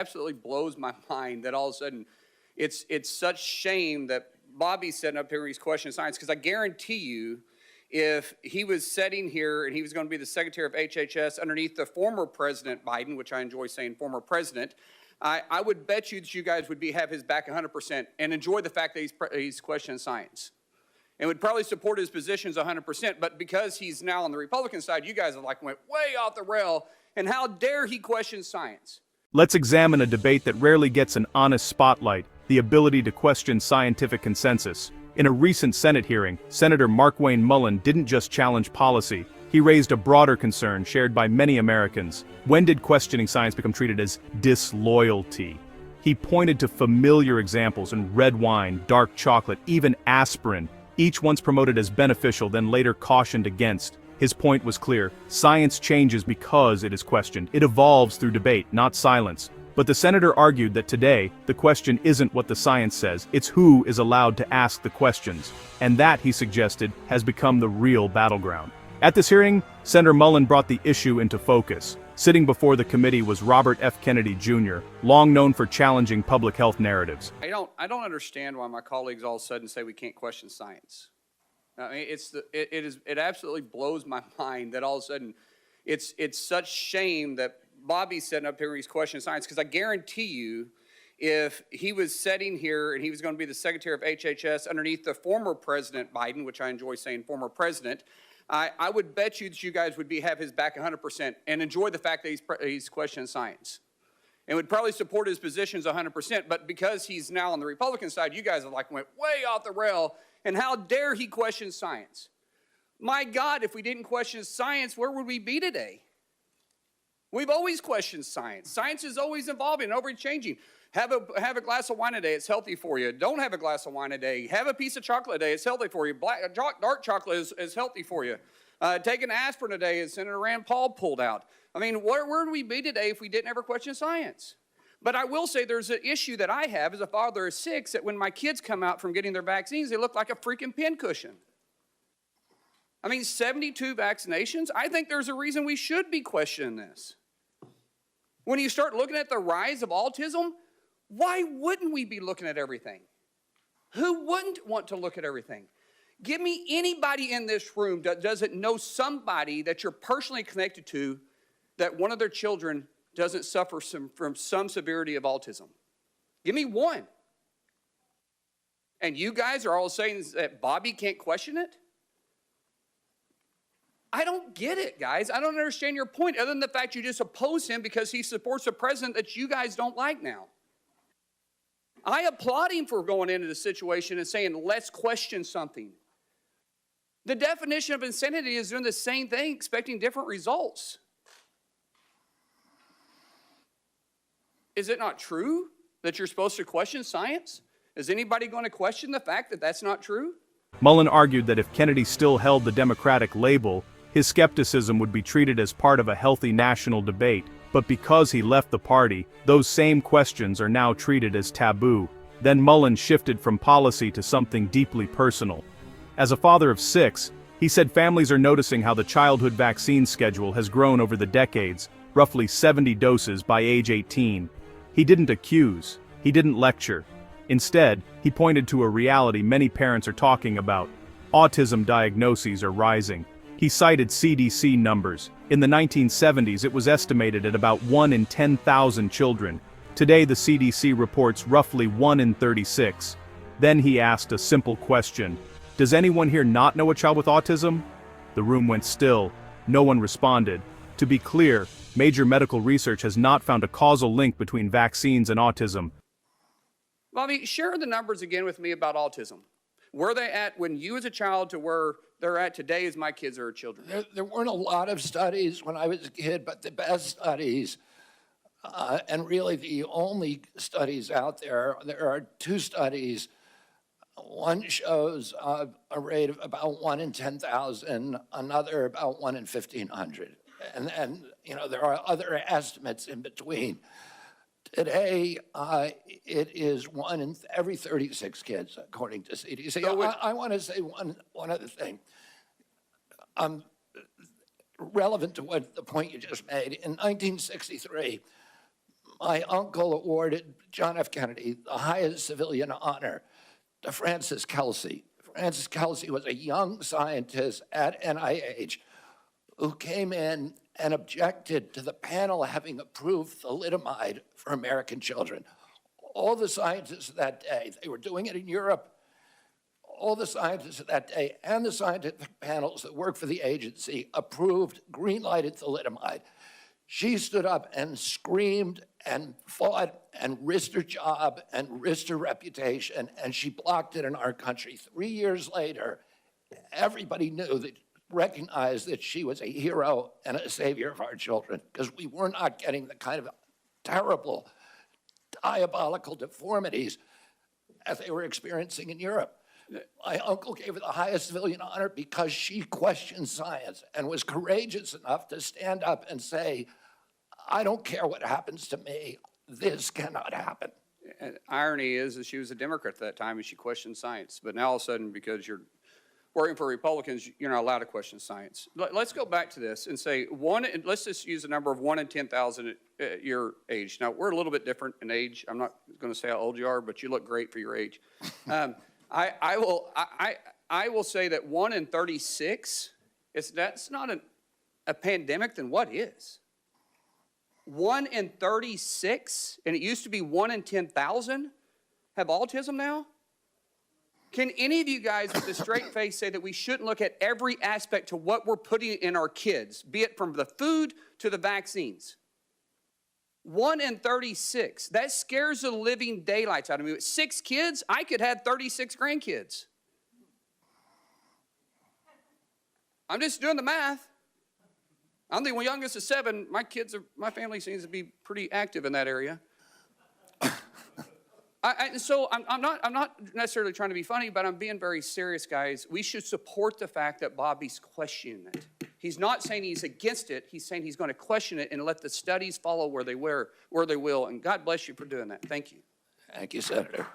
Absolutely blows my mind that all of a sudden it's such shame that Bobby's sitting up here and he's questioning science, because I guarantee you if he was sitting here and he was going to be the secretary of HHS underneath the former President Biden, which I enjoy saying former president, I would bet you that you guys would have his back 100% and enjoy the fact that he's questioning science and would probably support his positions 100%. But because he's now on the Republican side, you guys have went way off the rail. And how dare he question science? Let's examine a debate that rarely gets an honest spotlight: the ability to question scientific consensus. In a recent Senate hearing, Senator Markwayne Mullin didn't just challenge policy, he raised a broader concern shared by many Americans. When did questioning science become treated as disloyalty? He pointed to familiar examples in red wine, dark chocolate, even aspirin, each once promoted as beneficial, then later cautioned against. His point was clear: science changes because it is questioned. It evolves through debate, not silence. But the senator argued that today, the question isn't what the science says, it's who is allowed to ask the questions. And that, he suggested, has become the real battleground. At this hearing, Senator Mullin brought the issue into focus. Sitting before the committee was Robert F. Kennedy Jr., long known for challenging public health narratives. I don't understand why my colleagues all of a sudden say we can't question science. I mean, it absolutely blows my mind that all of a sudden it's such shame that Bobby's sitting up here and he's questioning science, because I guarantee you if he was sitting here and he was going to be the secretary of HHS underneath the former President Biden, which I enjoy saying former president, I would bet you that you guys would have his back 100% and enjoy the fact that he's questioning science and would probably support his positions 100%. But because he's now on the Republican side, you guys have went way off the rail. And how dare he question science? My God, if we didn't question science, where would we be today? We've always questioned science. Science is always evolving and always changing. Have a glass of wine a day, it's healthy for you. Don't have a glass of wine a day. Have a piece of chocolate a day, it's healthy for you. Dark chocolate is healthy for you. Take an aspirin a day, as Senator Rand Paul pulled out. I mean, where would we be today if we didn't ever question science? But I will say there's an issue that I have as a father of 6, that when my kids come out from getting their vaccines, they look like a freaking pincushion. I mean, 72 vaccinations? I think there's a reason we should be questioning this. When you start looking at the rise of autism, why wouldn't we be looking at everything? Who wouldn't want to look at everything? Give me anybody in this room that doesn't know somebody that you're personally connected to that one of their children doesn't suffer from some severity of autism. Give me one. And you guys are all saying that Bobby can't question it? I don't get it, guys. I don't understand your point, other than the fact you just oppose him because he supports a president that you guys don't like now. I applaud him for going into the situation and saying, let's question something. The definition of insanity is doing the same thing, expecting different results. Is it not true that you're supposed to question science? Is anybody going to question the fact that that's not true? Mullin argued that if Kennedy still held the Democratic label, his skepticism would be treated as part of a healthy national debate. But because he left the party, those same questions are now treated as taboo. Then Mullin shifted from policy to something deeply personal. As a father of 6, he said families are noticing how the childhood vaccine schedule has grown over the decades, roughly 70 doses by age 18. He didn't accuse, he didn't lecture. Instead, he pointed to a reality many parents are talking about: autism diagnoses are rising. He cited CDC numbers. In the 1970s, it was estimated at about 1 in 10,000 children. Today, the CDC reports roughly 1 in 36. Then he asked a simple question: does anyone here not know a child with autism? The room went still. No one responded. To be clear, major medical research has not found a causal link between vaccines and autism. Bobby, share the numbers again with me about autism. Where they at when you as a child to where they're at today as my kids are children? There weren't a lot of studies when I was a kid, but the best studies, and really the only studies out there are 2 studies. One shows a rate of about 1 in 10,000, another about 1 in 1,500. And there are other estimates in between. Today, it is 1 in every 36 kids, according to CDC. I want to say one other thing. Relevant to the point you just made. In 1963, my uncle awarded John F. Kennedy the highest civilian honor to Francis Kelsey. Francis Kelsey was a young scientist at NIH who came in and objected to the panel having approved thalidomide for American children. All the scientists of that day, they were doing it in Europe, all the scientists of that day and the scientific panels that work for the agency approved, green-lighted thalidomide. She stood up and screamed and fought and risked her job and risked her reputation, and she blocked it in our country. 3 years later, everybody recognized that she was a hero and a savior of our children, because we were not getting the kind of terrible, diabolical deformities as they were experiencing in Europe. My uncle gave her the highest civilian honor because she questioned science and was courageous enough to stand up and say, I don't care what happens to me, this cannot happen. And irony is that she was a Democrat at that time and she questioned science. But now all of a sudden, because you're working for Republicans, you're not allowed to question science. Let's go back to this and say let's just use the number of 1 in 10,000 at your age. Now, we're a little bit different in age. I'm not going to say how old you are, but you look great for your age. I will say that 1 in 36, that's not a pandemic, then what is? 1 in 36, and it used to be 1 in 10,000 have autism now? Can any of you guys with a straight face say that we shouldn't look at every aspect to what we're putting in our kids, be it from the food to the vaccines? 1 in 36, that scares the living daylights out of me. With 6 kids, I could have 36 grandkids. I'm just doing the math. I'm the youngest of 7. My family seems to be pretty active in that area. So I'm not necessarily trying to be funny, but I'm being very serious, guys. We should support the fact that Bobby's questioning it. He's not saying he's against it. He's saying he's going to question it and let the studies follow where they will. And God bless you for doing that. Thank you. Thank you, Senator.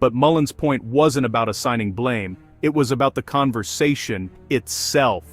But Mullin's point wasn't about assigning blame. It was about the conversation itself.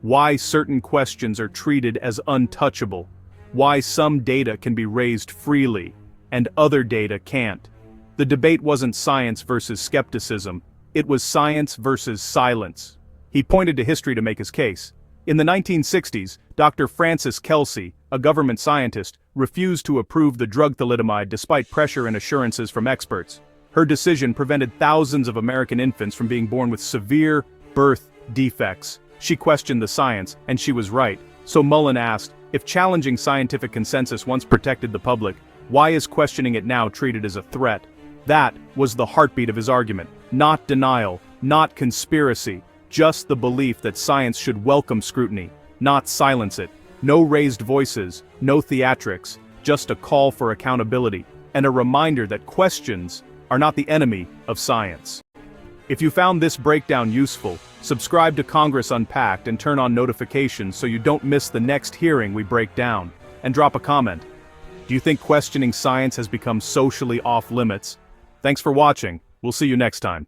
Why certain questions are treated as untouchable. Why some data can be raised freely, and other data can't. The debate wasn't science versus skepticism. It was science versus silence. He pointed to history to make his case. In the 1960s, Dr. Francis Kelsey, a government scientist, refused to approve the drug thalidomide despite pressure and assurances from experts. Her decision prevented thousands of American infants from being born with severe birth defects. She questioned the science, and she was right. So Mullin asked, if challenging scientific consensus once protected the public, why is questioning it now treated as a threat? That was the heartbeat of his argument. Not denial, not conspiracy, just the belief that science should welcome scrutiny, not silence it. No raised voices, no theatrics, just a call for accountability, and a reminder that questions are not the enemy of science. If you found this breakdown useful, subscribe to Congress Unpacked and turn on notifications so you don't miss the next hearing we break down. And drop a comment. Do you think questioning science has become socially off limits? Thanks for watching. We'll see you next time.